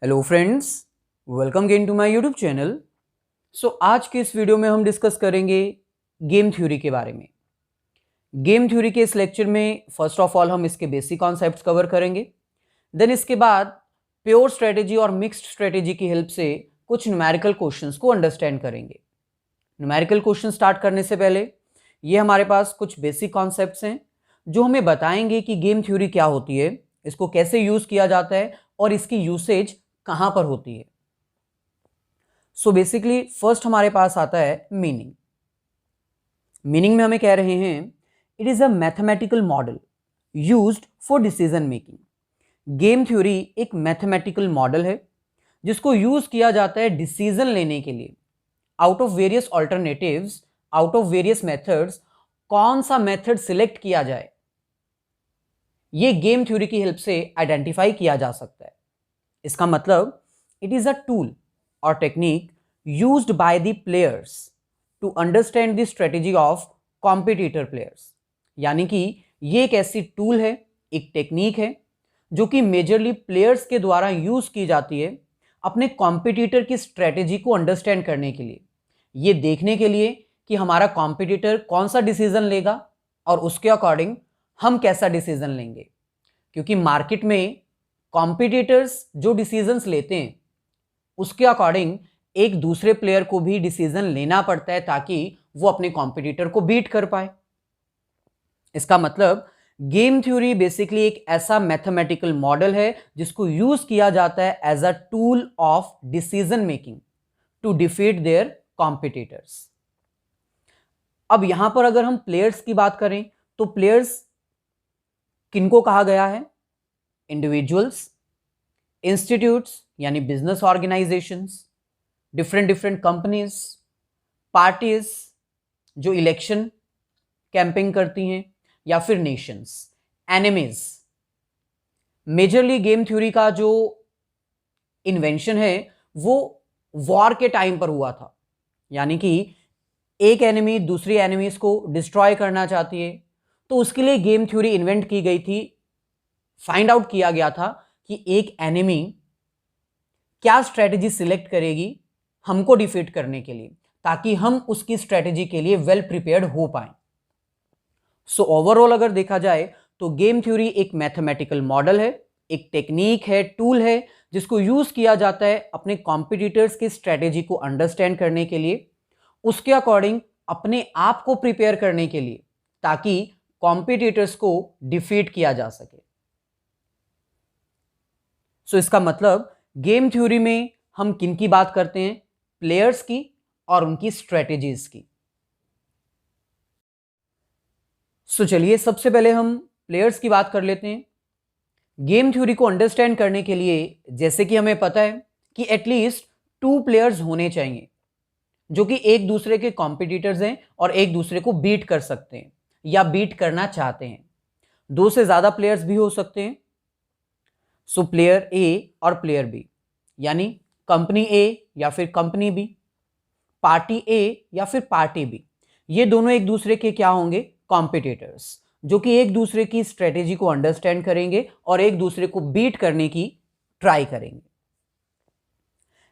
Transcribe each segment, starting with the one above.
Hello friends, welcome again to my YouTube channel. आज के इस वीडियो में हम डिस्कस करेंगे गेम थ्योरी के बारे में। गेम थ्योरी के इस लेक्चर में फर्स्ट ऑफ ऑल हम इसके बेसिक कॉन्सेप्ट्स कवर करेंगे। देन इसके बाद प्योर स्ट्रेटेजी और मिक्स्ड स्ट्रेटेजी की हेल्प से कुछ न्यूमेरिकल क्वेश्चंस को अंडरस्टैंड करेंगे। न्यूमेरिकल क्वेश्चन स्टार्ट करने से पहले ये हमारे पास कुछ बेसिक कॉन्सेप्ट्स हैं जो हमें बताएंगे कि गेम थ्योरी क्या होती है, इसको कैसे यूज किया जाता है और इसकी यूसेज कहां पर होती है। बेसिकली फर्स्ट हमारे पास आता है मीनिंग। मीनिंग में हमें कह रहे हैं it is a mathematical model used for decision making. Game theory एक मैथमेटिकल मॉडल है जिसको यूज किया जाता है डिसीजन लेने के लिए। Out of various alternatives, out of various methods, कौन सा मेथड सिलेक्ट किया जाए, ये गेम थ्योरी की हेल्प से आइडेंटिफाई किया जा सकता है। इसका मतलब इट इज अ टूल और technique used by the players to understand the strategy of competitor players. यानी कि ये एक ऐसी टूल है, एक टेक्निक है जो कि मेजरली प्लेयर्स के द्वारा यूज की जाती है अपने कॉम्पिटिटर की स्ट्रेटेजी को अंडरस्टैंड करने के लिए, ये देखने के लिए कि हमारा कॉम्पिटिटर कौन सा डिसीजन लेगा और उसके अकॉर्डिंग हम कैसा डिसीजन लेंगे। क्योंकि मार्केट में कॉम्पिटिटर्स जो डिसीजंस लेते हैं उसके अकॉर्डिंग एक दूसरे प्लेयर को भी डिसीजन लेना पड़ता है ताकि वो अपने कॉम्पिटिटर को बीट कर पाए। इसका मतलब गेम थ्योरी बेसिकली एक ऐसा मैथमेटिकल मॉडल है जिसको यूज किया जाता है as a tool of decision making to defeat their competitors. अब यहां पर अगर हम प्लेयर्स की बात करें तो प्लेयर्स किनको कहा गया है? इंडिविजुअल्स, इंस्टीट्यूट्स यानी business organisations, different companies, parties जो इलेक्शन कैंपिंग करती हैं, या फिर Nations, enemies. Majorly game theory का जो इन्वेंशन है वो वॉर के टाइम पर हुआ था। यानी कि एक एनिमी दूसरी एनिमीज को डिस्ट्रॉय करना चाहती है तो उसके लिए गेम थ्योरी इन्वेंट की गई थी। फाइंड आउट किया गया था कि एक एनिमी क्या स्ट्रेटेजी सिलेक्ट करेगी हमको डिफीट करने के लिए, ताकि हम उसकी स्ट्रेटेजी के लिए वेल प्रिपेयर्ड हो पाए। ओवरऑल अगर देखा जाए तो गेम थ्योरी एक मैथमेटिकल मॉडल है, एक टेक्निक है, टूल है जिसको यूज किया जाता है अपने कॉम्पिटिटर्स की स्ट्रेटेजी को अंडरस्टैंड करने के लिए, उसके अकॉर्डिंग अपने आप को प्रिपेयर करने के लिए, ताकि कॉम्पिटिटर्स को डिफीट किया जा सके। इसका मतलब गेम थ्योरी में हम किन की बात करते हैं? प्लेयर्स की और उनकी स्ट्रेटेजीज की। चलिए सबसे पहले हम प्लेयर्स की बात कर लेते हैं। गेम थ्योरी को अंडरस्टैंड करने के लिए जैसे कि हमें पता है कि एटलीस्ट 2 प्लेयर्स होने चाहिए जो कि एक दूसरे के कॉम्पिटिटर्स हैं और एक दूसरे को बीट कर सकते हैं या बीट करना चाहते हैं। 2 से ज्यादा प्लेयर्स भी हो सकते हैं। प्लेयर ए और प्लेयर बी, यानी कंपनी ए या फिर कंपनी बी, पार्टी ए या फिर पार्टी बी, ये दोनों एक दूसरे के क्या होंगे? कॉम्पिटिटर्स, जो कि एक दूसरे की स्ट्रेटेजी को अंडरस्टैंड करेंगे और एक दूसरे को बीट करने की ट्राई करेंगे।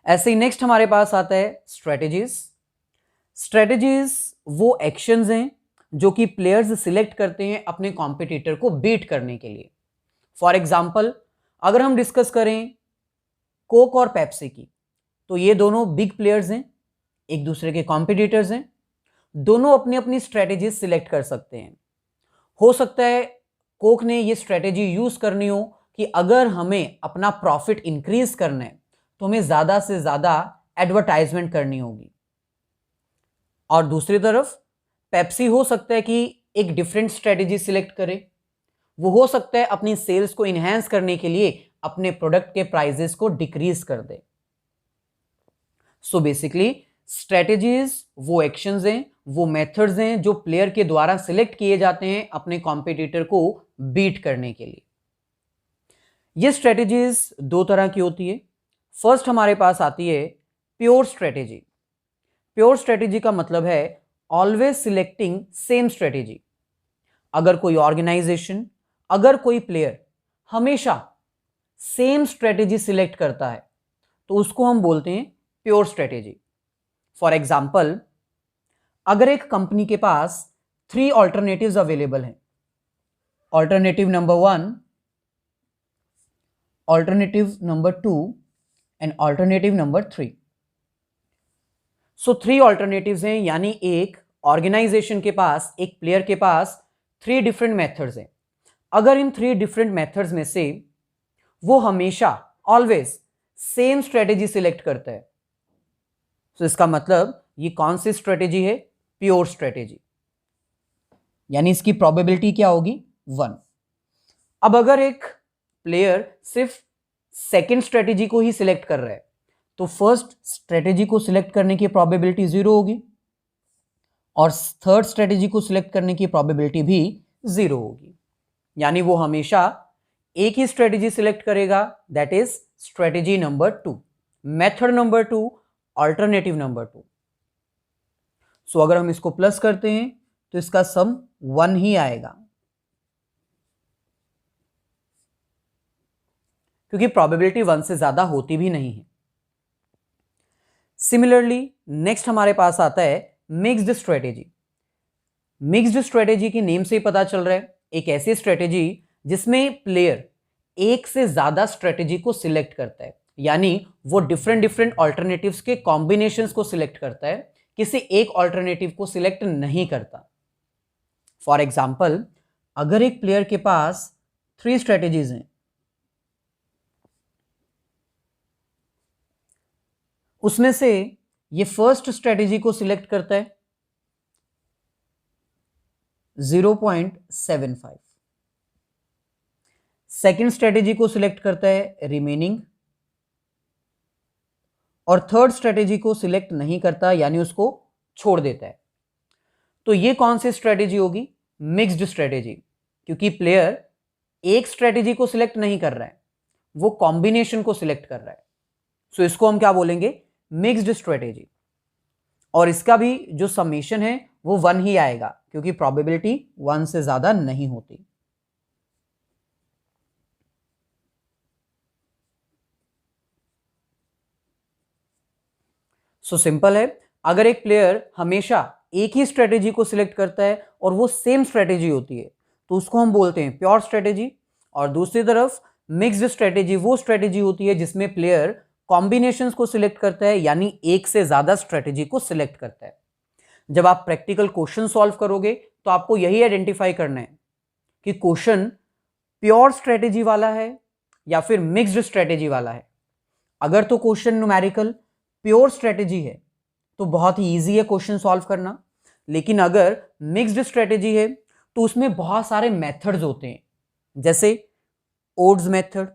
ऐसे ही नेक्स्ट हमारे पास आता है स्ट्रेटेजीज। स्ट्रेटेजीज वो एक्शंस हैं जो कि प्लेयर्स सिलेक्ट करते हैं अपने कॉम्पिटिटर को बीट करने के लिए। फॉर एग्जाम्पल अगर हम डिस्कस करें कोक और पेप्सी की, तो ये दोनों बिग प्लेयर्स हैं, एक दूसरे के कॉम्पिटिटर्स हैं। दोनों अपनी अपनी स्ट्रेटेजी सिलेक्ट कर सकते हैं। हो सकता है कोक ने ये स्ट्रेटेजी यूज करनी हो कि अगर हमें अपना प्रॉफिट इंक्रीज करना है तो हमें ज्यादा से ज्यादा एडवर्टाइजमेंट करनी होगी। और दूसरी तरफ पेप्सी हो सकता है कि एक डिफरेंट स्ट्रेटेजी सिलेक्ट करे। वो हो सकता है अपनी सेल्स को इनहेंस करने के लिए अपने प्रोडक्ट के प्राइसेस को डिक्रीज कर दे। बेसिकली स्ट्रेटेजीज वो एक्शंस हैं, वो मेथड्स हैं जो प्लेयर के द्वारा सिलेक्ट किए जाते हैं अपने कॉम्पिटिटर को बीट करने के लिए। ये स्ट्रेटेजीज 2 तरह की होती है। फर्स्ट हमारे पास आती है प्योर स्ट्रेटेजी। प्योर स्ट्रेटेजी का मतलब है ऑलवेज सिलेक्टिंग सेम स्ट्रेटेजी। अगर कोई ऑर्गेनाइजेशन, अगर कोई प्लेयर हमेशा सेम स्ट्रेटेजी सिलेक्ट करता है तो उसको हम बोलते हैं प्योर स्ट्रेटेजी। फॉर एग्जाम्पल, अगर एक कंपनी के पास 3 ऑल्टरनेटिव्स अवेलेबल हैं, alternative number 1, alternative number 2 and alternative number 3। So 3 alternatives हैं, यानी एक ऑर्गेनाइजेशन के पास, एक प्लेयर के पास 3 डिफरेंट मेथड्स हैं। अगर इन 3 डिफरेंट मेथड्स में से वो हमेशा ऑलवेज सेम स्ट्रेटेजी सिलेक्ट करता है, तो इसका मतलब ये कौन सी स्ट्रेटेजी है? प्योर स्ट्रेटेजी, यानी इसकी प्रोबेबिलिटी क्या होगी? 1। अब अगर एक प्लेयर सिर्फ सेकेंड स्ट्रेटेजी को ही सिलेक्ट कर रहा है, तो फर्स्ट स्ट्रेटेजी को सिलेक्ट करने की प्रोबेबिलिटी 0 होगी और थर्ड स्ट्रेटेजी को सिलेक्ट करने की प्रोबेबिलिटी भी 0 होगी। यानी वो हमेशा एक ही स्ट्रेटेजी सिलेक्ट करेगा, that is strategy number 2, method number 2, alternative number 2। सो अगर हम इसको प्लस करते हैं तो इसका सम 1 ही आएगा, क्योंकि प्रोबेबिलिटी 1 से ज्यादा होती भी नहीं है। सिमिलरली नेक्स्ट हमारे पास आता है मिक्स्ड स्ट्रेटेजी। मिक्स्ड स्ट्रेटेजी की नेम से ही पता चल रहा है, एक ऐसी स्ट्रेटेजी जिसमें प्लेयर एक से ज्यादा स्ट्रेटेजी को सिलेक्ट करता है, यानी वो डिफरेंट डिफरेंट ऑल्टरनेटिव्स के कॉम्बिनेशंस को सिलेक्ट करता है, किसी एक ऑल्टरनेटिव को सिलेक्ट नहीं करता। फॉर एग्जाम्पल, अगर एक प्लेयर के पास 3 स्ट्रेटेजीज हैं, उसमें से ये फर्स्ट स्ट्रेटेजी को सिलेक्ट करता है 0.75, सेकेंड स्ट्रेटेजी को सिलेक्ट करता है रिमेनिंग, और थर्ड स्ट्रेटेजी को सिलेक्ट नहीं करता, यानी उसको छोड़ देता है। तो ये कौन सी स्ट्रेटेजी होगी? मिक्स्ड स्ट्रेटेजी, क्योंकि प्लेयर एक स्ट्रेटेजी को सिलेक्ट नहीं कर रहा है, वो कॉम्बिनेशन को सिलेक्ट कर रहा है। सो इसको हम क्या बोलेंगे? Mixed strategy. और इसका भी जो समेशन है वो 1 ही आएगा, क्योंकि प्रोबेबिलिटी 1 से ज्यादा नहीं होती। सो सिंपल है, अगर एक प्लेयर हमेशा एक ही स्ट्रेटेजी को सिलेक्ट करता है और वो सेम स्ट्रेटेजी होती है, तो उसको हम बोलते हैं प्योर स्ट्रेटेजी। और दूसरी तरफ मिक्स्ड स्ट्रेटेजी वो स्ट्रेटेजी होती है जिसमें प्लेयर कॉम्बिनेशंस को सिलेक्ट करता है, यानी एक से ज्यादा स्ट्रेटेजी को सिलेक्ट करता है। जब आप प्रैक्टिकल क्वेश्चन सॉल्व करोगे तो आपको यही आइडेंटिफाई करना है कि क्वेश्चन प्योर स्ट्रेटेजी वाला है या फिर मिक्स्ड स्ट्रेटेजी वाला है। अगर तो क्वेश्चन न्यूमेरिकल प्योर स्ट्रेटेजी है तो बहुत ही ईजी है क्वेश्चन सॉल्व करना, लेकिन अगर मिक्स्ड स्ट्रेटेजी है तो उसमें बहुत सारे मेथड्स होते हैं, जैसे odds method,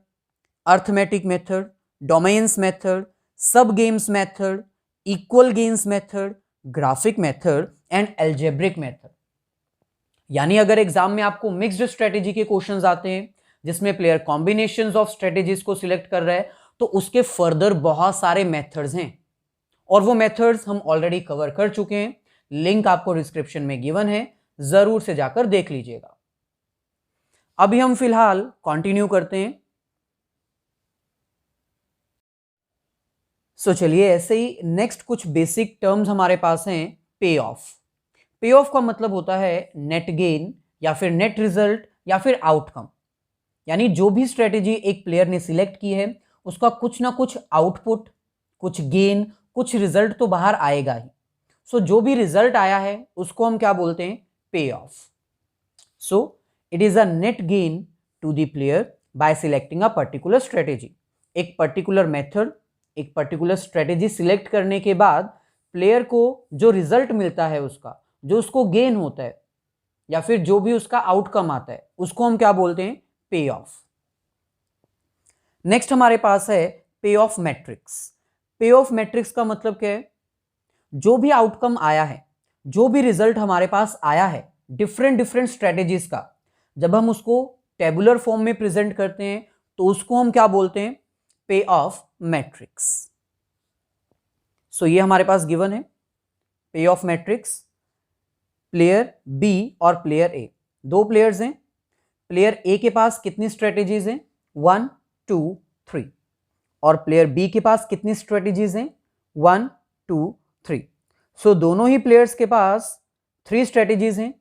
arithmetic method, dominance method, sub games method, equal games method, graphic method and algebraic method. यानी अगर एग्जाम में आपको मिक्स्ड स्ट्रेटेजी के क्वेश्चंस आते हैं जिसमें प्लेयर कॉम्बिनेशंस ऑफ स्ट्रेटेजीज को सिलेक्ट कर रहा है, तो उसके फर्दर बहुत सारे मेथड्स हैं और वो मेथड्स हम ऑलरेडी कवर कर चुके हैं। लिंक आपको डिस्क्रिप्शन में गिवन है, जरूर से जाकर देख लीजिएगा। अभी हम फिलहाल कंटिन्यू करते हैं। सो चलिए, ऐसे ही नेक्स्ट कुछ बेसिक टर्म्स हमारे पास हैं। Pay of. पे ऑफ का मतलब होता है नेट गेन या फिर नेट रिजल्ट या फिर आउटकम, यानी जो भी स्ट्रेटेजी एक प्लेयर ने सिलेक्ट की है उसका कुछ ना कुछ आउटपुट, कुछ गेन, कुछ रिजल्ट तो बाहर आएगा ही। सो जो भी रिजल्ट आया है उसको हम क्या बोलते हैं? Pay off. So it is a net gain to the player by selecting a particular strategy. एक पर्टिकुलर मेथड, एक पर्टिकुलर स्ट्रेटेजी सिलेक्ट करने के बाद प्लेयर को जो रिजल्ट मिलता है, उसका जो उसको गेन होता है या फिर जो भी उसका आउटकम आता है, उसको हम क्या बोलते हैं? Pay of. नेक्स्ट हमारे पास है पे ऑफ मैट्रिक्स। पे ऑफ मैट्रिक्स का मतलब क्या है? जो भी आउटकम आया है, जो भी रिजल्ट हमारे पास आया है डिफरेंट डिफरेंट स्ट्रेटेजीज का, जब हम उसको टेबुलर फॉर्म में प्रेजेंट करते हैं तो उसको हम क्या बोलते हैं? Pay off matrix. सो ये हमारे पास गिवन है पे ऑफ मैट्रिक्स। प्लेयर बी और प्लेयर ए, 2 प्लेयर्स हैं। प्लेयर ए के पास कितनी स्ट्रेटेजीज हैं? 1, 2, 3। और प्लेयर बी के पास कितनी स्ट्रेटेजीज हैं? 1 2 3। सो दोनों ही प्लेयर्स के पास 3 स्ट्रेटेजीज हैं।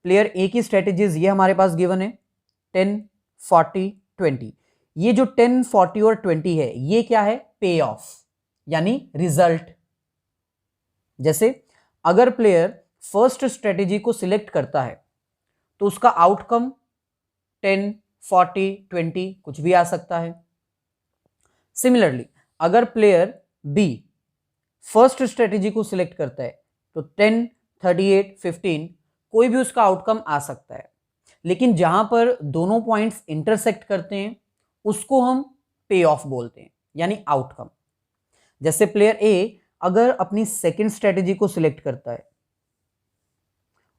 प्लेयर ए की स्ट्रेटेजीज ये हमारे पास गिवन है 10 40 20। ये जो 10 40 और 20 है ये क्या है? पे ऑफ यानी रिजल्ट। जैसे अगर प्लेयर फर्स्ट स्ट्रेटेजी को सिलेक्ट करता है तो उसका आउटकम 10 40 20 कुछ भी आ सकता है। सिमिलरली अगर प्लेयर बी फर्स्ट स्ट्रेटेजी को सिलेक्ट करता है तो 10 38 15 कोई भी उसका आउटकम आ सकता है। लेकिन जहां पर दोनों पॉइंट्स इंटरसेक्ट करते हैं उसको हम पे ऑफ बोलते हैं यानी आउटकम। जैसे प्लेयर ए अगर अपनी सेकंड स्ट्रेटेजी को सिलेक्ट करता है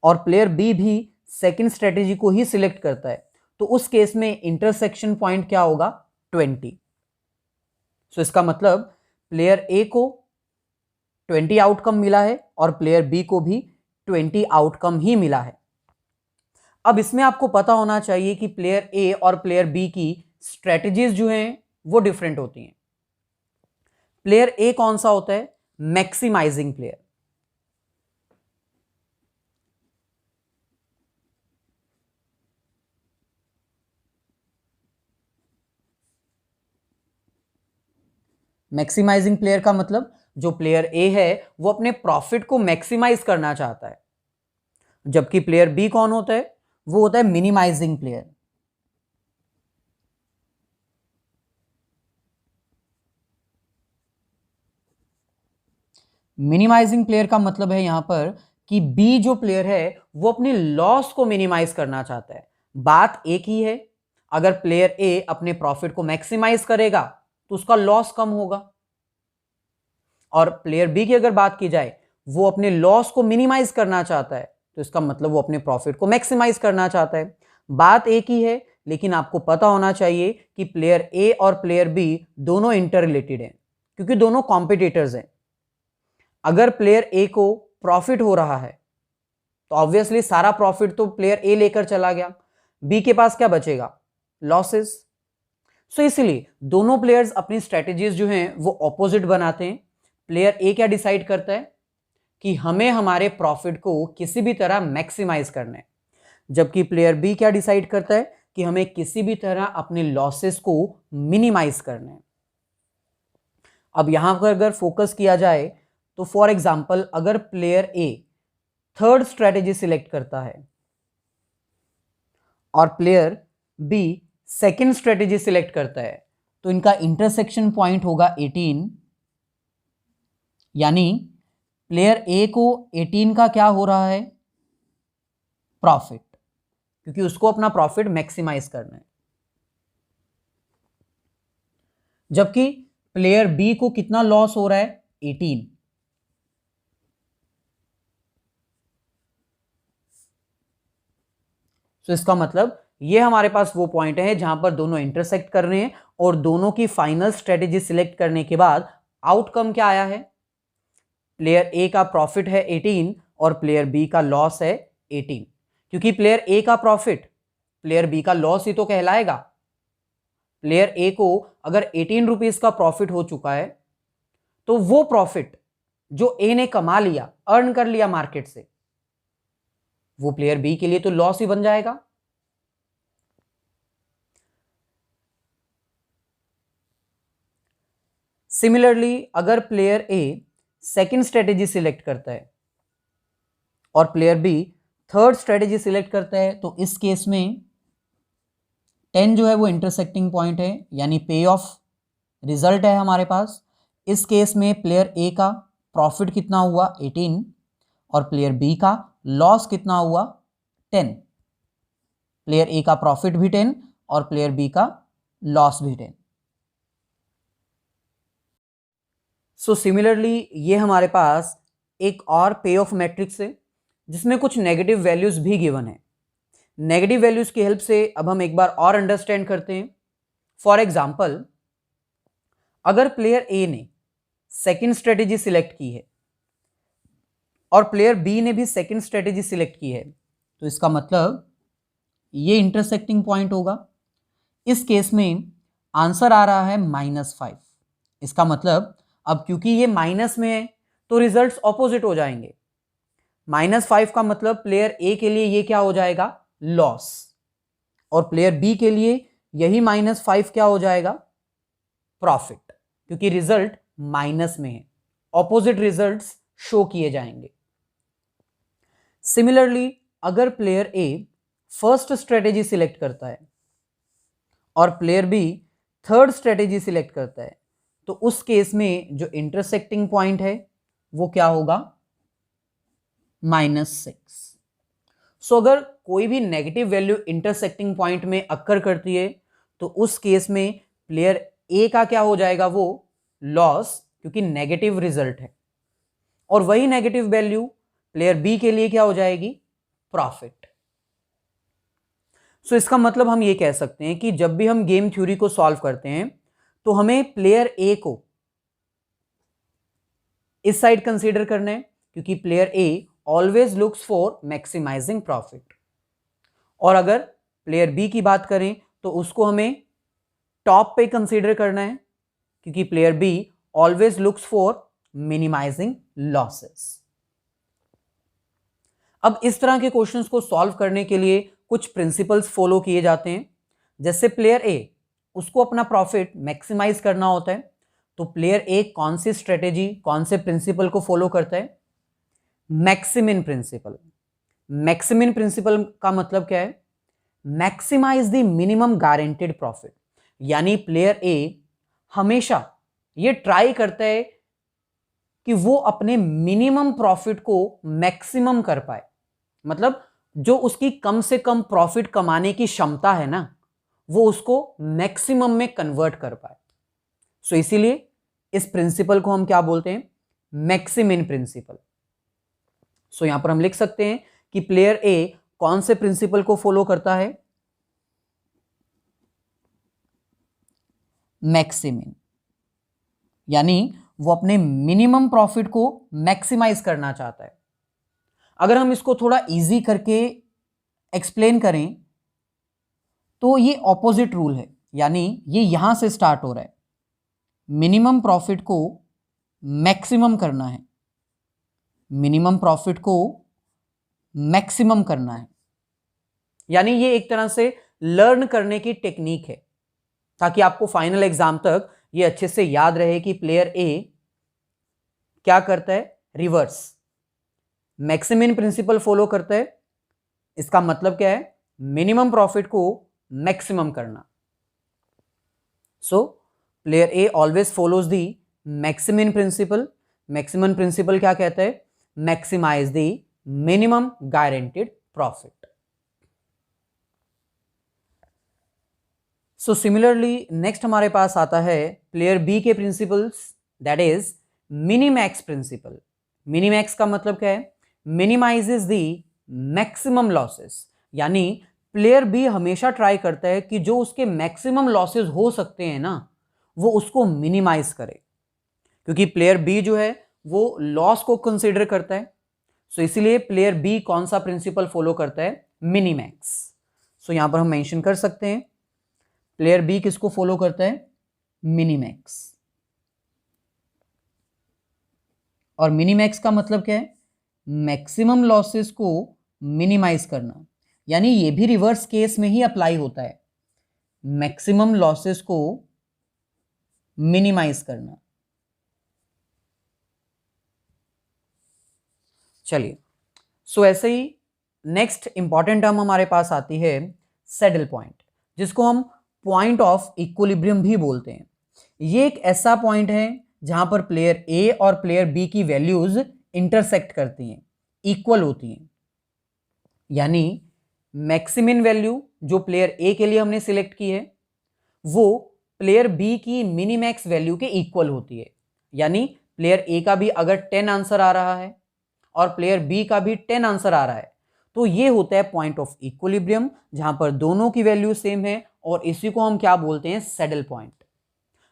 और प्लेयर बी भी सेकंड स्ट्रेटेजी को ही सिलेक्ट करता है तो उस केस में इंटरसेक्शन पॉइंट क्या होगा? 20। सो इसका मतलब प्लेयर ए को 20 आउटकम मिला है और प्लेयर बी को भी 20 आउटकम ही मिला है। अब इसमें आपको पता होना चाहिए कि प्लेयर ए और प्लेयर बी की स्ट्रेटेजीज जो हैं वो डिफरेंट होती हैं। प्लेयर ए कौन सा होता है? Maximising player. मैक्सिमाइजिंग प्लेयर का मतलब जो प्लेयर ए है वो अपने प्रॉफिट को मैक्सिमाइज करना चाहता है, जबकि प्लेयर बी कौन होता है? वो होता है मिनिमाइजिंग प्लेयर। मिनिमाइजिंग प्लेयर का मतलब है यहां पर कि बी जो प्लेयर है वो अपनी लॉस को मिनिमाइज करना चाहता है। बात एक ही है, अगर प्लेयर ए अपने प्रॉफिट को मैक्सिमाइज करेगा तो उसका लॉस कम होगा, और प्लेयर बी की अगर बात की जाए वो अपने लॉस को मिनिमाइज करना चाहता है तो इसका मतलब वो अपने प्रॉफिट को मैक्सिमाइज करना चाहता है। बात एक ही है, लेकिन आपको पता होना चाहिए कि प्लेयर ए और प्लेयर बी दोनों इंटर रिलेटेड हैं क्योंकि दोनों कॉम्पिटिटर्स हैं। अगर प्लेयर ए को प्रॉफिट हो रहा है तो ऑब्वियसली सारा प्रॉफिट तो प्लेयर ए लेकर चला गया, बी के पास क्या बचेगा? लॉसेस। सो इसलिए दोनों प्लेयर्स अपनी स्ट्रेटेजीज जो हैं वो ऑपोजिट बनाते हैं। प्लेयर ए क्या डिसाइड करता है कि हमें हमारे प्रॉफिट को किसी भी तरह मैक्सिमाइज करना है, जबकि प्लेयर बी क्या डिसाइड करता है कि हमें किसी भी तरह अपने लॉसेस को मिनिमाइज करना है। अब यहां पर अगर फोकस किया जाए तो फॉर एग्जांपल अगर player A third strategy select करता है और player B second strategy select करता है तो इनका इंटरसेक्शन पॉइंट होगा 18, यानी प्लेयर ए को 18 का क्या हो रहा है? प्रॉफिट, क्योंकि उसको अपना प्रॉफिट मैक्सिमाइज करना है। जबकि प्लेयर बी को कितना लॉस हो रहा है? 18। तो इसका मतलब ये हमारे पास वो पॉइंट है जहां पर दोनों इंटरसेक्ट कर रहे हैं और दोनों की फाइनल स्ट्रेटेजी सिलेक्ट करने के बाद आउटकम क्या आया है? प्लेयर ए का प्रॉफिट है 18 और प्लेयर बी का लॉस है 18, क्योंकि प्लेयर ए का प्रॉफिट प्लेयर बी का लॉस ही तो कहलाएगा। प्लेयर ए को अगर 18 रुपीज का प्रॉफिट हो चुका है तो वो प्रॉफिट जो ए ने कमा लिया, अर्न कर लिया मार्केट से, वो प्लेयर बी के लिए तो लॉस ही बन जाएगा। सिमिलरली अगर player A second strategy select करता है और player B third strategy select करता है तो इस केस में 10 जो है वो इंटरसेक्टिंग पॉइंट है, यानी पे ऑफ रिजल्ट है हमारे पास। इस केस में प्लेयर ए का प्रॉफिट कितना हुआ? 18, और प्लेयर बी का लॉस कितना हुआ? 10। प्लेयर ए का प्रॉफिट भी 10 और प्लेयर बी का लॉस भी 10। सो सिमिलरली ये हमारे पास एक और पे ऑफ मैट्रिक्स है जिसमें कुछ नेगेटिव वैल्यूज भी गिवन है। नेगेटिव वैल्यूज की हेल्प से अब हम एक बार और अंडरस्टैंड करते हैं। फॉर एग्जाम्पल अगर प्लेयर ए ने सेकंड स्ट्रेटेजी सिलेक्ट की है और प्लेयर बी ने भी सेकंड स्ट्रेटेजी सिलेक्ट की है तो इसका मतलब ये इंटरसेक्टिंग पॉइंट होगा। इस केस में आंसर आ रहा है -5। इसका मतलब अब क्योंकि ये माइनस में है तो रिजल्ट्स ऑपोजिट हो जाएंगे। -5 का मतलब प्लेयर ए के लिए ये क्या हो जाएगा, लॉस, और प्लेयर बी के लिए यही -5 क्या हो जाएगा, प्रॉफिट, क्योंकि रिजल्ट माइनस में है। ऑपोजिट रिजल्ट्स शो किए जाएंगे। सिमिलरली अगर player A first strategy select करता है और player B third strategy select करता है, तो उस केस में जो इंटरसेक्टिंग पॉइंट है वो क्या होगा, -6। सो अगर कोई भी नेगेटिव वैल्यू इंटरसेक्टिंग पॉइंट में अक्कर करती है तो उस केस में प्लेयर ए का क्या हो जाएगा, वो लॉस, क्योंकि नेगेटिव रिजल्ट है, और वही नेगेटिव वैल्यू प्लेयर बी के लिए क्या हो जाएगी, प्रॉफिट। सो इसका मतलब हम ये कह सकते हैं कि जब भी हम गेम थ्योरी को सॉल्व करते हैं तो हमें प्लेयर ए को इस साइड कंसीडर करना है, क्योंकि player A always looks for maximising profit, और अगर प्लेयर बी की बात करें तो उसको हमें टॉप पे कंसीडर करना है, क्योंकि player B always looks for minimising losses. अब इस तरह के क्वेश्चंस को सॉल्व करने के लिए कुछ प्रिंसिपल्स फॉलो किए जाते हैं। जैसे प्लेयर ए, उसको अपना प्रॉफिट मैक्सिमाइज करना होता है, तो प्लेयर ए कौन सी स्ट्रेटेजी, कौन से प्रिंसिपल को फॉलो करता है, मैक्सिमिन प्रिंसिपल। मैक्सिमिन प्रिंसिपल का मतलब क्या है, maximise the minimum guaranteed profit, यानी प्लेयर ए हमेशा ये ट्राई करता है कि वो अपने मिनिमम प्रॉफिट को मैक्सिमम कर पाए, मतलब जो उसकी कम से कम प्रॉफिट कमाने की क्षमता है ना, वो उसको मैक्सिमम में कन्वर्ट कर पाए। सो इसीलिए इस प्रिंसिपल को हम क्या बोलते हैं, मैक्सिमिन प्रिंसिपल। सो यहां पर हम लिख सकते हैं कि प्लेयर ए कौन से प्रिंसिपल को फॉलो करता है, मैक्सिमिन, यानी वो अपने मिनिमम प्रॉफिट को मैक्सिमाइज करना चाहता है। अगर हम इसको थोड़ा इजी करके एक्सप्लेन करें तो ये ऑपोजिट रूल है, यानी ये यहां से स्टार्ट हो रहा है, मिनिमम प्रॉफिट को मैक्सिमम करना है, मिनिमम प्रॉफिट को मैक्सिमम करना है, यानी ये एक तरह से लर्न करने की टेक्निक है, ताकि आपको फाइनल एग्जाम तक ये अच्छे से याद रहे कि प्लेयर ए क्या करता है, रिवर्स मैक्सिमिन प्रिंसिपल फॉलो करता है। इसका मतलब क्या है, मिनिमम प्रॉफिट को मैक्सिमम करना। So player A always follows the maximin principle. Maximum principle क्या कहता है, maximise the minimum guaranteed profit. So similarly next हमारे पास आता है प्लेयर बी के principles, that is minimax principle. Minimax का मतलब क्या है, मिनिमाइजेस द मैक्सिमम लॉसेस, यानी प्लेयर बी हमेशा ट्राई करता है कि जो उसके मैक्सिमम लॉसेस हो सकते हैं ना, वो उसको मिनिमाइज करे, क्योंकि प्लेयर बी जो है वो लॉस को कंसीडर करता है। सो इसीलिए प्लेयर बी कौन सा प्रिंसिपल फॉलो करता है, मिनीमैक्स। सो यहां पर हम मेंशन कर सकते हैं प्लेयर बी किसको फॉलो करता है, मिनीमैक्स। और मिनीमैक्स का मतलब क्या है, मैक्सिमम लॉसेस को मिनिमाइज करना, यानी ये भी रिवर्स केस में ही अप्लाई होता है, मैक्सिमम लॉसेस को मिनिमाइज करना। चलिए, सो ऐसे ही नेक्स्ट इंपॉर्टेंट टर्म हमारे पास आती है सैडल पॉइंट, जिसको हम पॉइंट ऑफ इक्विलिब्रियम भी बोलते हैं। ये एक ऐसा पॉइंट है जहां पर प्लेयर ए और प्लेयर बी की वैल्यूज इंटरसेक्ट करती हैं, इक्वल होती हैं, यानी मैक्सिमिन वैल्यू जो प्लेयर ए के लिए हमने सिलेक्ट की है वो प्लेयर बी की मिनीमैक्स वैल्यू के इक्वल होती है, यानी प्लेयर ए का भी अगर 10 आंसर आ रहा है और प्लेयर बी का भी 10 आंसर आ रहा है तो ये होता है पॉइंट ऑफ इक्विलिब्रियम, जहां पर दोनों की वैल्यू सेम है, और इसी को हम क्या बोलते हैं, सैडल पॉइंट।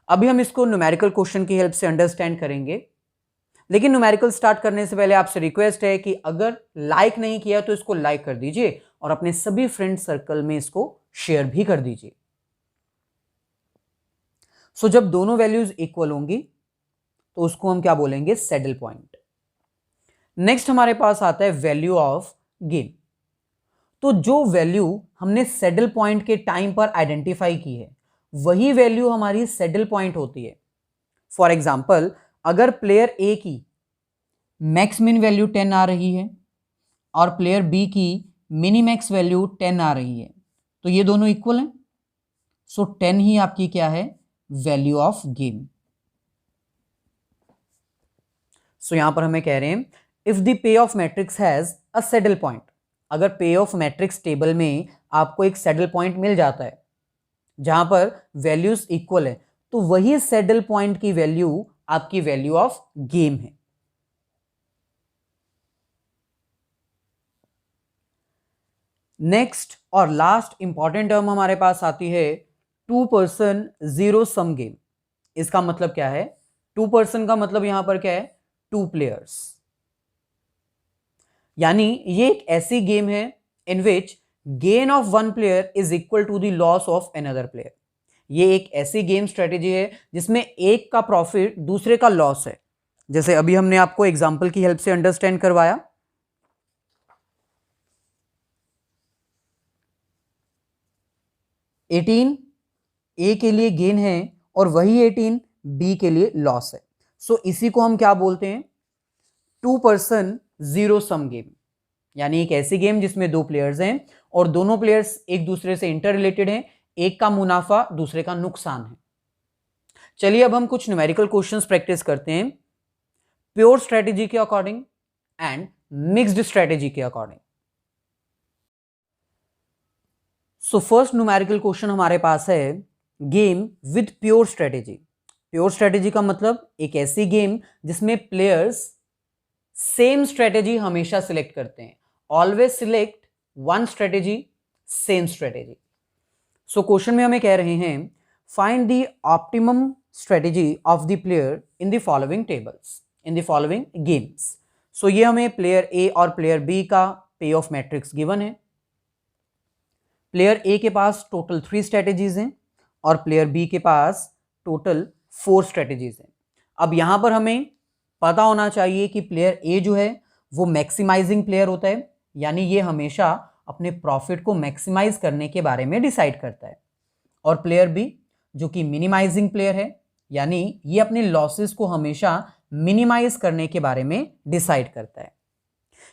अभी हम इसको न्यूमेरिकल क्वेश्चन की हेल्प से अंडरस्टैंड करेंगे, लेकिन न्यूमेरिकल स्टार्ट करने से पहले आपसे रिक्वेस्ट है कि अगर लाइक नहीं किया तो इसको लाइक कर दीजिए और अपने सभी फ्रेंड सर्कल में इसको शेयर भी कर दीजिए। सो जब दोनों वैल्यूज इक्वल होंगी तो उसको हम क्या बोलेंगे, सैडल पॉइंट। नेक्स्ट हमारे पास आता है वैल्यू ऑफ गेम। तो जो वैल्यू हमने सैडल पॉइंट के टाइम पर आइडेंटिफाई की है वही वैल्यू हमारी सैडल पॉइंट होती है। फॉर एग्जाम्पल, अगर प्लेयर ए की मैक्स मिन वैल्यू 10 आ रही है और प्लेयर बी की मिनी मैक्स वैल्यू 10 आ रही है तो ये दोनों इक्वल हैं, सो 10 ही आपकी क्या है, वैल्यू ऑफ गेम। सो यहां पर हमें कह रहे हैं if the pay off matrix has a saddle point, अगर पे ऑफ मैट्रिक्स टेबल में आपको एक सैडल पॉइंट मिल जाता है जहां पर वैल्यूज इक्वल है तो वही सैडल पॉइंट की वैल्यू आपकी वैल्यू ऑफ गेम है। नेक्स्ट और लास्ट इंपॉर्टेंट टर्म हमारे पास आती है two person zero sum game. इसका मतलब क्या है, टू पर्सन का मतलब यहां पर क्या है, टू प्लेयर्स। यानी ये एक ऐसी गेम है in which gain of one player is equal to the loss of another player. ये एक ऐसी गेम स्ट्रेटेजी है जिसमें एक का प्रॉफिट दूसरे का लॉस है। जैसे अभी हमने आपको एग्जांपल की हेल्प से अंडरस्टैंड करवाया। एटीन ए के लिए गेन है और वही 18 बी के लिए लॉस है। सो इसी को हम क्या बोलते हैं, two person zero sum game. यानी एक ऐसी गेम जिसमें दो प्लेयर्स हैं और दोनों प्लेयर्स एक दूसरे से इंटर रिलेटेड हैं, एक का मुनाफा दूसरे का नुकसान है। चलिए अब हम कुछ न्यूमेरिकल क्वेश्चंस प्रैक्टिस करते हैं प्योर स्ट्रेटेजी के अकॉर्डिंग एंड मिक्स्ड स्ट्रेटेजी के according. So first numerical question हमारे पास है game with pure strategy. Pure strategy का मतलब एक ऐसी गेम जिसमें प्लेयर्स सेम स्ट्रेटेजी हमेशा सिलेक्ट करते हैं, always select one strategy, same strategy. So question में हमें कह रहे हैं find the optimum strategy of the player in the following tables in the following games. So ये हमें प्लेयर ए और प्लेयर बी का पे ऑफ मैट्रिक्स गिवन है। प्लेयर ए के पास टोटल 3 स्ट्रेटेजीज हैं और प्लेयर बी के पास टोटल 4 स्ट्रेटेजीज हैं। अब यहां पर हमें पता होना चाहिए कि प्लेयर ए जो है वो मैक्सिमाइजिंग प्लेयर होता है, यानी ये हमेशा अपने प्रॉफिट को मैक्सिमाइज करने के बारे में डिसाइड करता है, और प्लेयर बी जो कि मिनिमाइजिंग प्लेयर है, यानी ये अपने लॉसेस को हमेशा मिनिमाइज करने के बारे में डिसाइड करता है।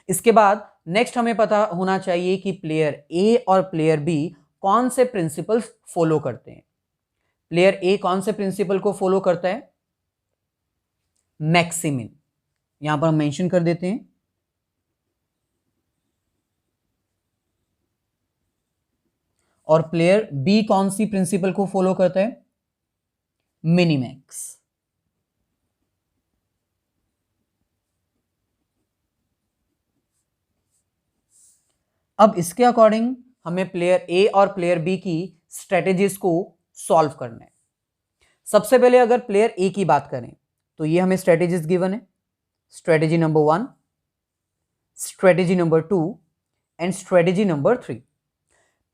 इसके बाद नेक्स्ट हमें पता होना चाहिए कि प्लेयर ए और प्लेयर बी कौन से प्रिंसिपल्स फॉलो करते हैं। प्लेयर ए कौन से प्रिंसिपल को फॉलो करता है, मैक्सिमिन, यहां पर हम मेंशन कर देते हैं। और प्लेयर बी कौन सी प्रिंसिपल को फॉलो करता है, मिनिमैक्स। अब इसके अकॉर्डिंग हमें प्लेयर ए और प्लेयर बी की स्ट्रेटेजीज को सॉल्व करना है। सबसे पहले अगर प्लेयर ए की बात करें तो ये हमें स्ट्रेटेजीज गिवन है, strategy number 1, strategy number 2 and strategy number 3।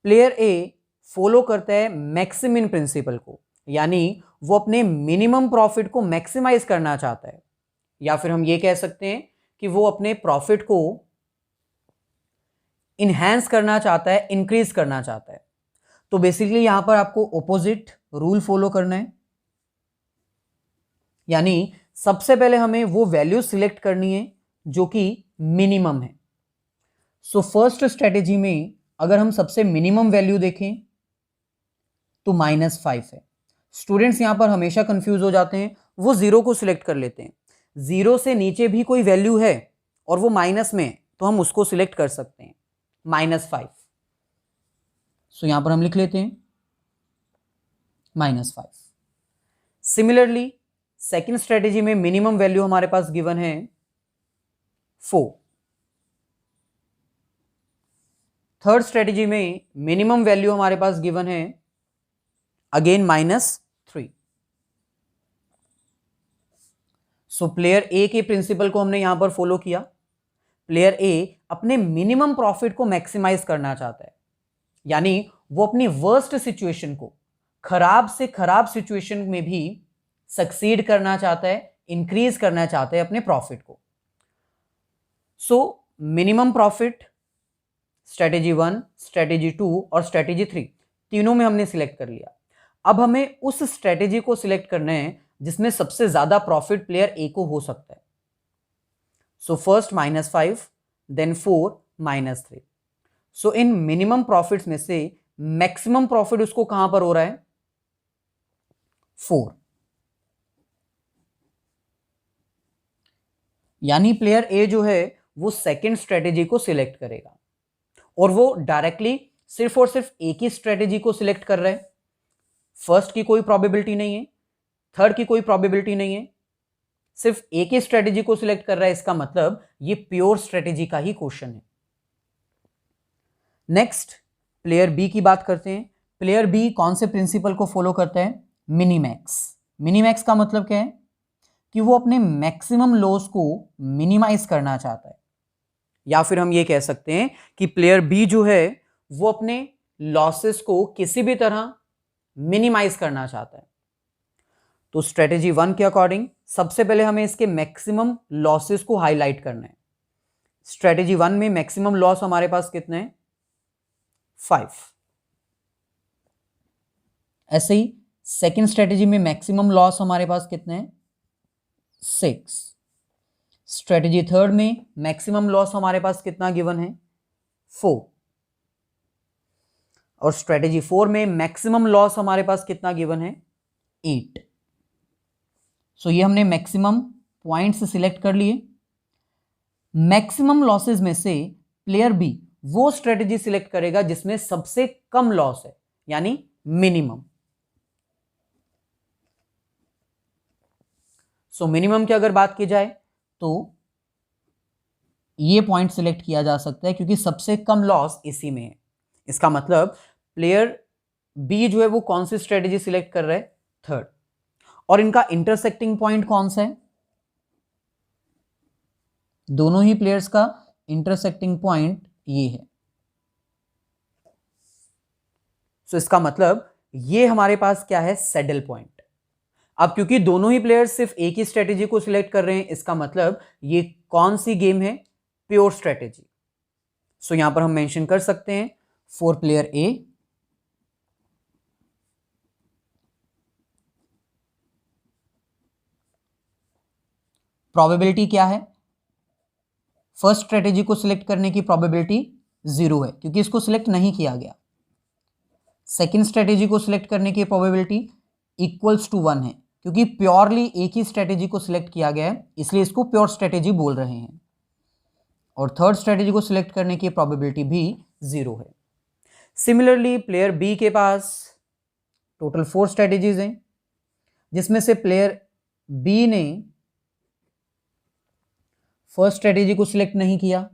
Player A follow करता है मैक्सिमिन प्रिंसिपल को, यानी वो अपने मिनिमम प्रॉफिट को मैक्सिमाइज करना चाहता है, या फिर हम ये कह सकते हैं कि वो अपने प्रॉफिट को इनहैंस करना चाहता है, इंक्रीज करना चाहता है। तो बेसिकली यहां पर आपको ऑपोजिट रूल फॉलो करना है, यानी सबसे पहले हमें वो वैल्यू सिलेक्ट करनी है जो कि मिनिमम है। सो फर्स्ट स्ट्रेटेजी में अगर हम सबसे मिनिमम वैल्यू देखें तो -5 है। स्टूडेंट्स यहां पर हमेशा कंफ्यूज हो जाते हैं, वो 0 को सिलेक्ट कर लेते हैं। 0 से नीचे भी कोई वैल्यू है और वो माइनस में है तो हम उसको सिलेक्ट कर सकते हैं, -5। सो यहां पर हम लिख लेते हैं -5। सिमिलरली सेकेंड स्ट्रेटेजी में मिनिमम वैल्यू हमारे पास गिवन है 4। थर्ड स्ट्रेटेजी में मिनिमम वैल्यू हमारे पास गिवन है अगेन -3। सो प्लेयर ए के प्रिंसिपल को हमने यहां पर फॉलो किया। प्लेयर ए अपने मिनिमम प्रॉफिट को मैक्सिमाइज करना चाहता है, यानी वो अपनी वर्स्ट सिचुएशन को खराब से खराब सिचुएशन में भी सक्सीड करना चाहता है, इंक्रीज करना चाहता है अपने प्रॉफिट को। So minimum profit strategy 1, strategy 2 और स्ट्रेटेजी 3 तीनों में हमने सिलेक्ट कर लिया। अब हमें उस स्ट्रेटेजी को सिलेक्ट करना है जिसमें सबसे ज्यादा प्रॉफिट प्लेयर ए को हो सकता है। So first -5, then 4, -3। सो इन मिनिमम प्रॉफिट्स में से मैक्सिमम प्रॉफिट उसको कहां पर हो रहा है? 4। यानी प्लेयर ए जो है वो सेकेंड स्ट्रेटेजी को सिलेक्ट करेगा और वो डायरेक्टली सिर्फ और सिर्फ एक ही स्ट्रेटेजी को सिलेक्ट कर रहा है। फर्स्ट की कोई प्रोबेबिलिटी नहीं है, थर्ड की कोई प्रोबेबिलिटी नहीं है, सिर्फ एक ही स्ट्रेटेजी को सिलेक्ट कर रहा है। इसका मतलब ये प्योर स्ट्रेटेजी का ही क्वेश्चन है। नेक्स्ट प्लेयर बी की बात करते हैं। प्लेयर बी कौन से प्रिंसिपल को फॉलो करता है? मिनीमैक्स। मिनीमैक्स का मतलब क्या है? कि वो अपने मैक्सिमम लॉस को मिनिमाइज करना चाहता है, या फिर हम ये कह सकते हैं कि प्लेयर बी जो है वो अपने लॉसेस को किसी भी तरह मिनिमाइज करना चाहता है। तो स्ट्रेटेजी 1 के अकॉर्डिंग सबसे पहले हमें इसके मैक्सिमम लॉसेस को हाईलाइट करना है। स्ट्रेटेजी 1 में मैक्सिमम लॉस हमारे पास कितने हैं? 5। ऐसे ही सेकेंड स्ट्रेटेजी में मैक्सिमम लॉस हमारे पास कितने हैं? 6। स्ट्रेटेजी थर्ड में मैक्सिमम लॉस हमारे पास कितना गिवन है? 4। और स्ट्रेटेजी 4 में मैक्सिमम लॉस हमारे पास कितना गिवन है? 8। सो ये हमने मैक्सिमम पॉइंट्स सिलेक्ट कर लिए। मैक्सिमम लॉसेस में से प्लेयर बी वो स्ट्रेटेजी सिलेक्ट करेगा जिसमें सबसे कम लॉस है, यानी मिनिमम। सो मिनिमम की अगर बात की जाए तो ये पॉइंट सिलेक्ट किया जा सकता है क्योंकि सबसे कम लॉस इसी में है। इसका मतलब प्लेयर बी जो है वो कौन सी स्ट्रेटेजी सिलेक्ट कर रहा है? थर्ड। और इनका इंटरसेक्टिंग पॉइंट कौन सा है? दोनों ही प्लेयर्स का इंटरसेक्टिंग पॉइंट ये है। सो इसका मतलब ये हमारे पास क्या है? Saddle point. अब क्योंकि दोनों ही प्लेयर्स सिर्फ एक ही स्ट्रेटेजी को सिलेक्ट कर रहे हैं, इसका मतलब ये कौन सी गेम है? Pure strategy. सो यहां पर हम मेंशन कर सकते हैं फॉर प्लेयर ए प्रोबेबिलिटी क्या है? फर्स्ट स्ट्रेटेजी को सिलेक्ट करने की प्रोबेबिलिटी 0 है क्योंकि इसको सिलेक्ट नहीं किया गया। सेकेंड स्ट्रेटेजी को सिलेक्ट करने की प्रोबेबिलिटी इक्वल्स टू 1 है क्योंकि प्योरली एक ही स्ट्रेटेजी को सिलेक्ट किया गया है, इसलिए इसको प्योर स्ट्रेटेजी बोल रहे हैं। और थर्ड स्ट्रेटेजी को सिलेक्ट करने की प्रोबेबिलिटी भी 0 है। सिमिलरली प्लेयर बी के पास टोटल 4 स्ट्रेटेजीज हैं जिसमें से प्लेयर बी ने फर्स्ट स्ट्रेटेजी को सिलेक्ट नहीं किया,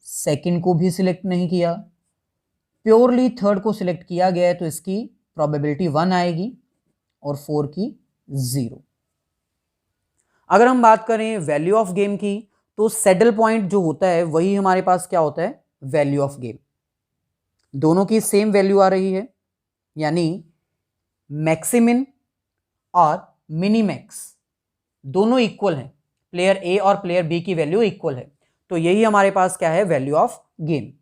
सेकंड को भी सिलेक्ट नहीं किया, प्योरली थर्ड को सिलेक्ट किया गया है, तो इसकी प्रोबेबिलिटी 1 आएगी और 4 की 0। अगर हम बात करें वैल्यू ऑफ गेम की तो सैडल पॉइंट जो होता है वही हमारे पास क्या होता है? Value of game. दोनों की सेम वैल्यू आ रही है, यानी मैक्सिमिन और मिनीमैक्स दोनों इक्वल हैं। प्लेयर ए और प्लेयर बी की वैल्यू इक्वल है, तो यही हमारे पास क्या है? Value of game.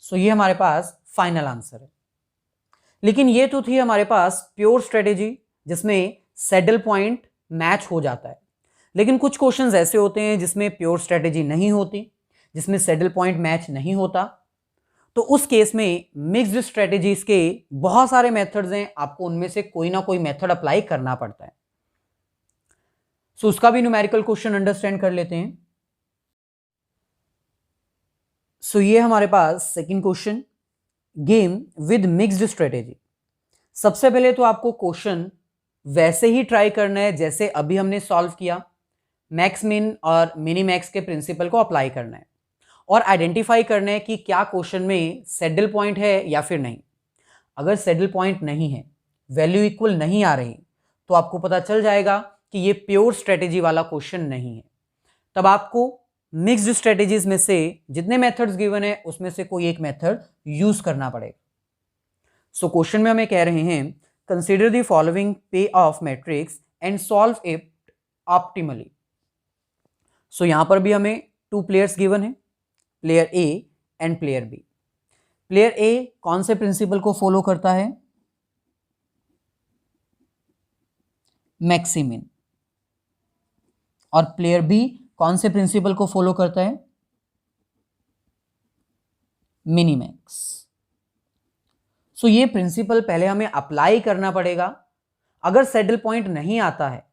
सो ये हमारे पास फाइनल आंसर है। लेकिन ये तो थी हमारे पास प्योर स्ट्रेटेजी जिसमें सैडल पॉइंट मैच हो जाता है। लेकिन कुछ क्वेश्चंस ऐसे होते हैं जिसमें प्योर स्ट्रेटेजी नहीं होती, जिसमें सैडल पॉइंट मैच नहीं होता। तो उस केस में मिक्स्ड स्ट्रेटेजीज के बहुत सारे मेथड्स हैं, आपको उनमें से कोई ना कोई मेथड अप्लाई करना पड़ता है। सो उसका भी न्यूमेरिकल क्वेश्चन अंडरस्टैंड कर लेते हैं। सो ये हमारे पास second question, game with mixed strategy. सबसे पहले तो आपको क्वेश्चन वैसे ही ट्राई करना है जैसे अभी हमने सॉल्व किया। मैक्स मिन और मिनी मैक्स के प्रिंसिपल को अप्लाई करना है और आइडेंटिफाई करना है कि क्या क्वेश्चन में सैडल पॉइंट है या फिर नहीं। अगर सैडल पॉइंट नहीं है, वैल्यू इक्वल नहीं आ रही, तो आपको पता चल जाएगा कि ये प्योर स्ट्रेटेजी वाला क्वेश्चन नहीं है। तब आपको मिक्स्ड स्ट्रेटेजीज में से जितने मेथड्स गिवन है उसमें से कोई एक मेथड यूज करना पड़ेगा। सो क्वेश्चन में हमें कह रहे हैं consider the following pay off matrix and solve it optimally. So यहां पर भी हमें 2 प्लेयर्स गिवन है, player A and player B. Player A कौन से प्रिंसिपल को फॉलो करता है? मैक्सिमिन। और प्लेयर बी कौन से प्रिंसिपल को फॉलो करता है? मिनीमैक्स। सो ये प्रिंसिपल पहले हमें अप्लाई करना पड़ेगा। अगर सैडल पॉइंट नहीं आता है,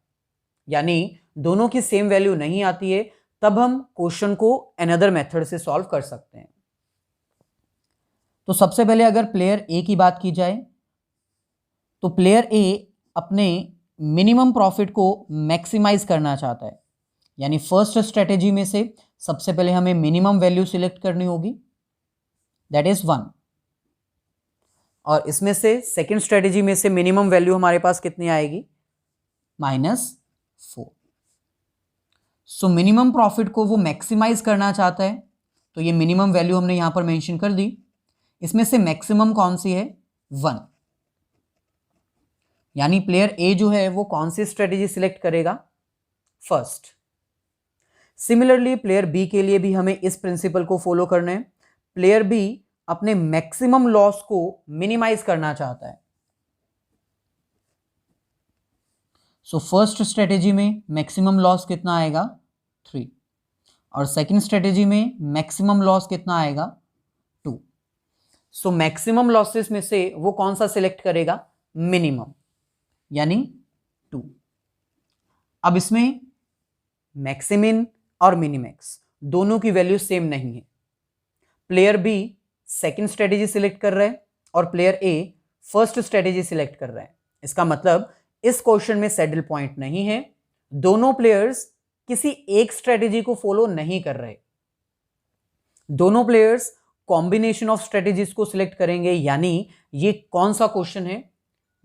यानी दोनों की सेम वैल्यू नहीं आती है, तब हम क्वेश्चन को अनदर मेथड से सॉल्व कर सकते हैं। तो सबसे पहले अगर प्लेयर ए की बात की जाए तो प्लेयर ए अपने मिनिमम प्रॉफिट को मैक्सिमाइज करना चाहता है, यानी फर्स्ट स्ट्रेटेजी में से सबसे पहले हमें मिनिमम वैल्यू सिलेक्ट करनी होगी, दैट इज 1। और इसमें से सेकेंड स्ट्रेटेजी में से मिनिमम वैल्यू हमारे पास कितनी आएगी? -4। सो मिनिमम प्रॉफिट को वो मैक्सिमाइज करना चाहता है, तो ये मिनिमम वैल्यू हमने यहां पर मेंशन कर दी। इसमें से मैक्सिमम कौन सी है? 1। यानी प्लेयर ए जो है वो कौन सी स्ट्रेटेजी सिलेक्ट करेगा? फर्स्ट। सिमिलरली प्लेयर बी के लिए भी हमें इस प्रिंसिपल को फॉलो करना है। प्लेयर बी अपने मैक्सिमम लॉस को मिनिमाइज करना चाहता है। सो फर्स्ट स्ट्रेटेजी में मैक्सिमम लॉस कितना आएगा? 3। और सेकंड स्ट्रेटेजी में मैक्सिमम लॉस कितना आएगा? 2। सो मैक्सिमम लॉसेस में से वो कौन सा सिलेक्ट करेगा? मिनिमम, यानी 2। अब इसमें मैक्सिमिन और मिनिमैक्स दोनों की वैल्यू सेम नहीं है। Player B second strategy select कर रहा है और player A first strategy select कर रहा है। इसका मतलब इस क्वेश्चन में सैडल पॉइंट नहीं है। दोनों प्लेयर्स किसी एक स्ट्रेटेजी को फॉलो नहीं कर रहे, दोनों प्लेयर्स कॉम्बिनेशन ऑफ स्ट्रेटेजीज को सिलेक्ट करेंगे, यानी ये कौन सा क्वेश्चन है?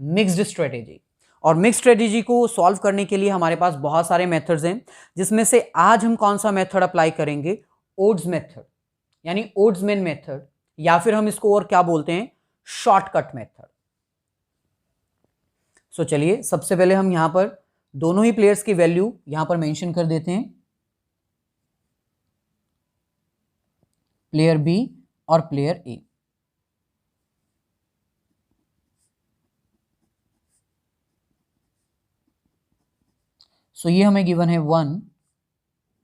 Mixed strategy. और मिक्स्ड स्ट्रेटेजी को सॉल्व करने के लिए हमारे पास बहुत सारे मेथड्स हैं, जिसमें से आज हम कौन सा मेथड अप्लाई करेंगे? ओड्स मेथड, यानी ओड्समैन मेथड, या फिर हम इसको और क्या बोलते हैं? Shortcut method. सो चलिए सबसे पहले हम यहां पर दोनों ही प्लेयर्स की वैल्यू यहां पर मेंशन कर देते हैं, प्लेयर बी और प्लेयर ए। सो ये हमें गिवन है 1,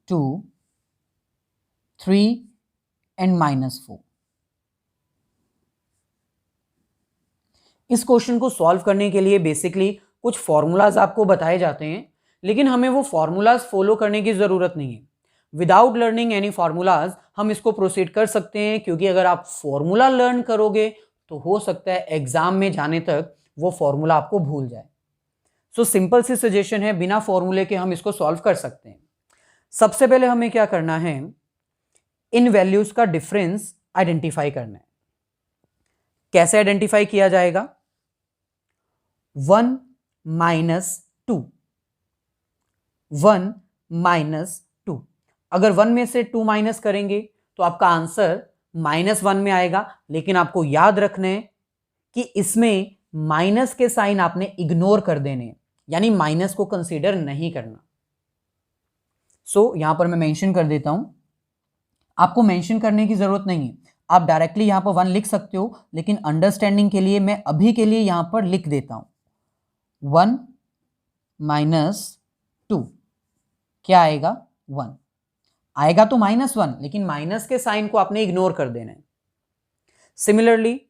2, 3 एंड -4। इस क्वेश्चन को सॉल्व करने के लिए बेसिकली कुछ फॉर्मूलाज आपको बताए जाते हैं, लेकिन हमें वो फॉर्मूलाज फॉलो करने की जरूरत नहीं है। विदाउट लर्निंग एनी फॉर्मूलाज हम इसको प्रोसीड कर सकते हैं, क्योंकि अगर आप फॉर्मूला लर्न करोगे तो हो सकता है एग्जाम में जाने तक वो फॉर्मूला आपको भूल जाए। सो सिंपल सी सजेशन है, बिना फॉर्मूले के हम इसको सॉल्व कर सकते हैं। सबसे पहले हमें क्या करना है? इन वैल्यूज का डिफरेंस आइडेंटिफाई करना है। कैसे आइडेंटिफाई किया जाएगा? 1 - 2, 1 - 2। अगर 1 में से 2 माइनस करेंगे तो आपका आंसर -1 में आएगा, लेकिन आपको याद रखना है कि इसमें माइनस के साइन आपने इग्नोर कर देने, यानी माइनस को कंसीडर नहीं करना। सो यहां पर मैं मेंशन कर देता हूं, आपको मेंशन करने की जरूरत नहीं है, आप डायरेक्टली यहां पर 1 लिख सकते हो, लेकिन अंडरस्टैंडिंग के लिए मैं अभी के लिए यहां पर लिख देता हूं 1 - 2। क्या आएगा? 1 आएगा तो -1, लेकिन माइनस के साइन को आपने इग्नोर कर देना है। सिमिलरली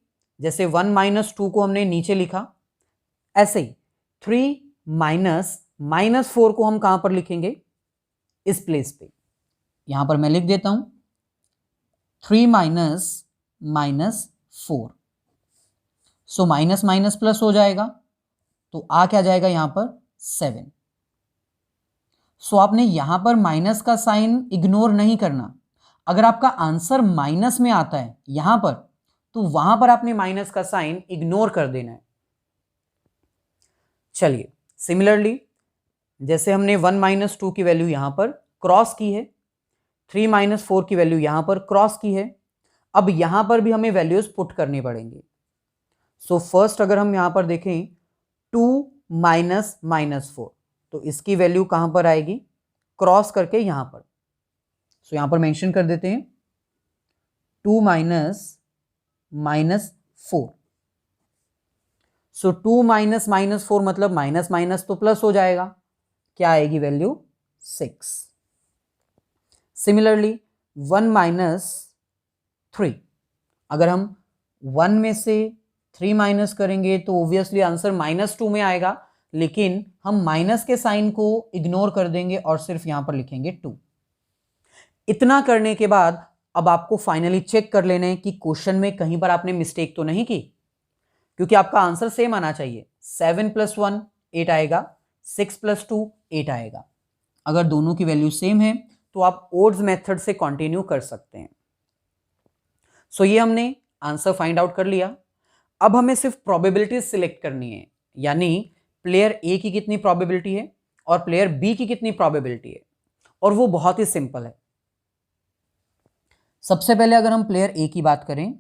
जैसे 1 - 2 को हमने नीचे लिखा, ऐसे ही 3 - -4 को हम कहां पर लिखेंगे? इस प्लेस पे। यहां पर मैं लिख देता हूं 3 - -4। सो माइनस माइनस प्लस हो जाएगा, तो आ क्या जाएगा यहां पर? 7। सो आपने यहां पर माइनस का साइन इग्नोर नहीं करना। अगर आपका आंसर माइनस में आता है यहां पर, तो वहां पर आपने माइनस का साइन इग्नोर कर देना है। चलिए, सिमिलरली जैसे हमने 1 माइनस 2 की वैल्यू यहां पर क्रॉस की है, 3 माइनस 4 की वैल्यू यहां पर क्रॉस की है, अब यहां पर भी हमें वैल्यूज पुट करनी पड़ेंगी। सो फर्स्ट अगर हम यहां पर देखें 2 माइनस माइनस 4, तो इसकी वैल्यू कहां पर आएगी, क्रॉस करके यहां पर। सो यहां पर मेंशन कर देते हैं 2 माइनस माइनस 4। सो 2 माइनस माइनस 4 मतलब माइनस माइनस तो प्लस हो जाएगा, क्या आएगी वैल्यू 6। सिमिलरली 1 माइनस 3, अगर हम 1 में से 3 माइनस करेंगे तो ऑब्वियसली आंसर -2 में आएगा, लेकिन हम माइनस के साइन को इग्नोर कर देंगे और सिर्फ यहां पर लिखेंगे 2। इतना करने के बाद अब आपको फाइनली चेक कर लेना है कि क्वेश्चन में कहीं पर आपने मिस्टेक तो नहीं की, क्योंकि आपका आंसर सेम आना चाहिए। 7 + 1 8 आएगा, 6 + 2 8 आएगा। अगर दोनों की वैल्यू सेम है तो आप ओड्स मेथड से कंटिन्यू कर सकते हैं। सो ये हमने आंसर फाइंड आउट कर लिया। अब हमें सिर्फ प्रोबेबिलिटी सिलेक्ट करनी है, यानी प्लेयर ए की कितनी प्रोबेबिलिटी है और प्लेयर बी की कितनी प्रोबेबिलिटी है, और वो बहुत ही सिंपल है। सबसे पहले अगर हम प्लेयर ए की बात करें,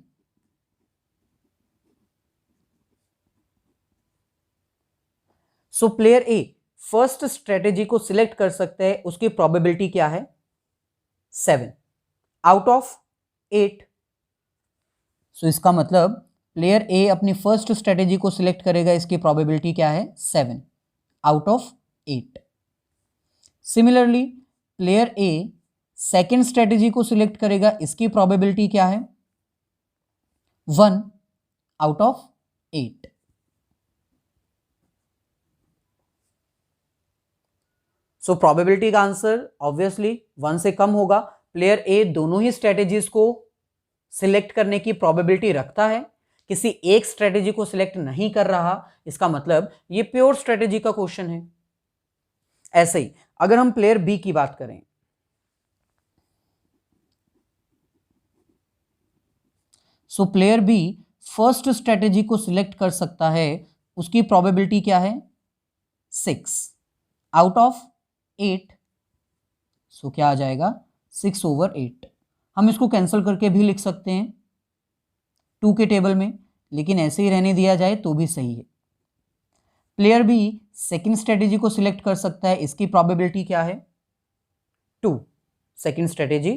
so player A first strategy को सिलेक्ट कर सकते हैं, उसकी प्रोबेबिलिटी क्या है 7 आउट ऑफ 8। सो इसका मतलब प्लेयर ए अपनी फर्स्ट स्ट्रेटेजी को सिलेक्ट करेगा, इसकी प्रोबेबिलिटी क्या है 7 out of 8। Similarly player A second strategy को सिलेक्ट करेगा, इसकी प्रोबेबिलिटी क्या है 1 आउट ऑफ 8। सो प्रोबेबिलिटी का आंसर ऑब्वियसली 1 से कम होगा। प्लेयर ए दोनों ही स्ट्रेटेजीज को सिलेक्ट करने की प्रोबेबिलिटी रखता है, किसी एक स्ट्रेटेजी को सिलेक्ट नहीं कर रहा, इसका मतलब ये प्योर स्ट्रेटेजी का क्वेश्चन है। ऐसे ही अगर हम प्लेयर बी की बात करें, so player B first strategy को सिलेक्ट कर सकता है, उसकी प्रोबेबिलिटी क्या है 6 आउट ऑफ 8। सो क्या आ जाएगा 6/8। हम इसको कैंसिल करके भी लिख सकते हैं 2 के टेबल में, लेकिन ऐसे ही रहने दिया जाए तो भी सही है। प्लेयर बी सेकेंड स्ट्रेटेजी को सिलेक्ट कर सकता है, इसकी प्रोबेबिलिटी क्या है 2। Second strategy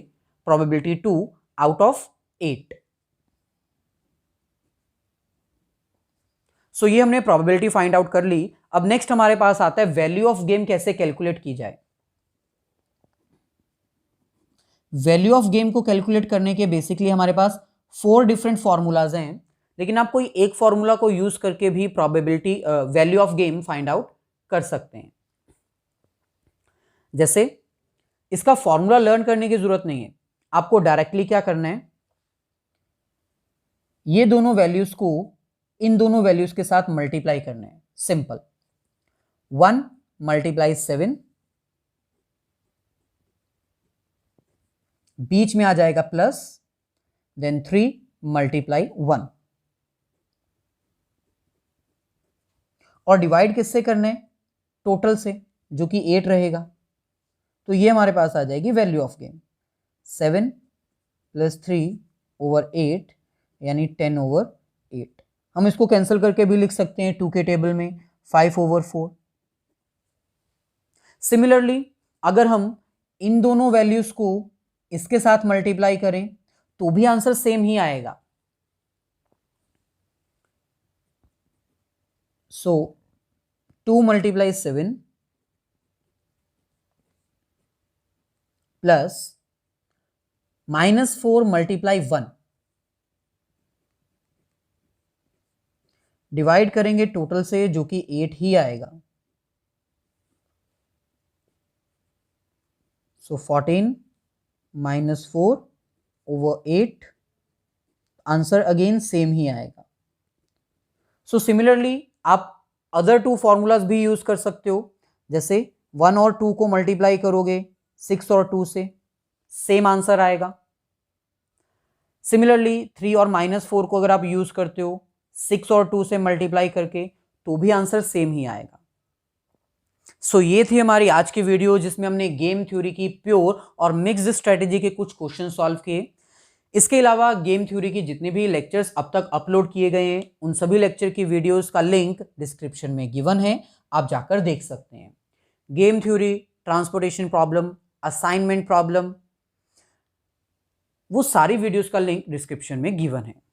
probability 2 out of 8। सो ये हमने प्रोबेबिलिटी फाइंड आउट कर ली। अब नेक्स्ट हमारे पास आता है वैल्यू ऑफ गेम कैसे कैलकुलेट की जाए। वैल्यू ऑफ गेम को कैलकुलेट करने के बेसिकली हमारे पास 4 डिफरेंट फॉर्मूलाज हैं, लेकिन आप कोई एक फॉर्मूला को यूज करके भी probability value of game find out कर सकते हैं। जैसे इसका फॉर्मूला लर्न करने की जरूरत नहीं है, आपको डायरेक्टली क्या करना है, ये दोनों वैल्यूज को इन दोनों वैल्यूज के साथ मल्टीप्लाई करना है। सिंपल, 1 × 7, बीच में आ जाएगा प्लस, देन 3 × 1, और डिवाइड किससे करना है टोटल से, जो कि 8 रहेगा। तो ये हमारे पास आ जाएगी वैल्यू ऑफ गेम 7 + 3/8 यानी 10/8। हम इसको कैंसिल करके भी लिख सकते हैं 2 के टेबल में 5/4। सिमिलरली अगर हम इन दोनों वैल्यूज को इसके साथ मल्टीप्लाई करें तो भी आंसर सेम ही आएगा। सो 2 × 7 प्लस -4 × 1 डिवाइड करेंगे टोटल से, जो कि 8 ही आएगा। सो 14 - 4/8, आंसर अगेन सेम ही आएगा। सो सिमिलरली आप अदर 2 फॉर्मूलाज भी यूज कर सकते हो, जैसे 1 और 2 को मल्टीप्लाई करोगे 6 और 2 से, सेम आंसर आएगा। सिमिलरली 3 और -4 को अगर आप यूज करते हो 6 और 2 से मल्टीप्लाई करके, तो भी आंसर सेम ही आएगा। सो ये थी हमारी आज की वीडियो जिसमें हमने गेम थ्योरी की प्योर और मिक्स्ड स्ट्रेटेजी के कुछ क्वेश्चन सॉल्व किए। इसके अलावा गेम थ्योरी की जितने भी लेक्चर्स अब तक अपलोड किए गए हैं उन सभी लेक्चर की वीडियोस का लिंक डिस्क्रिप्शन में गिवन है, आप जाकर देख सकते हैं। Game theory, transportation problem, assignment problem, वो सारी वीडियोस का लिंक डिस्क्रिप्शन में गिवन है।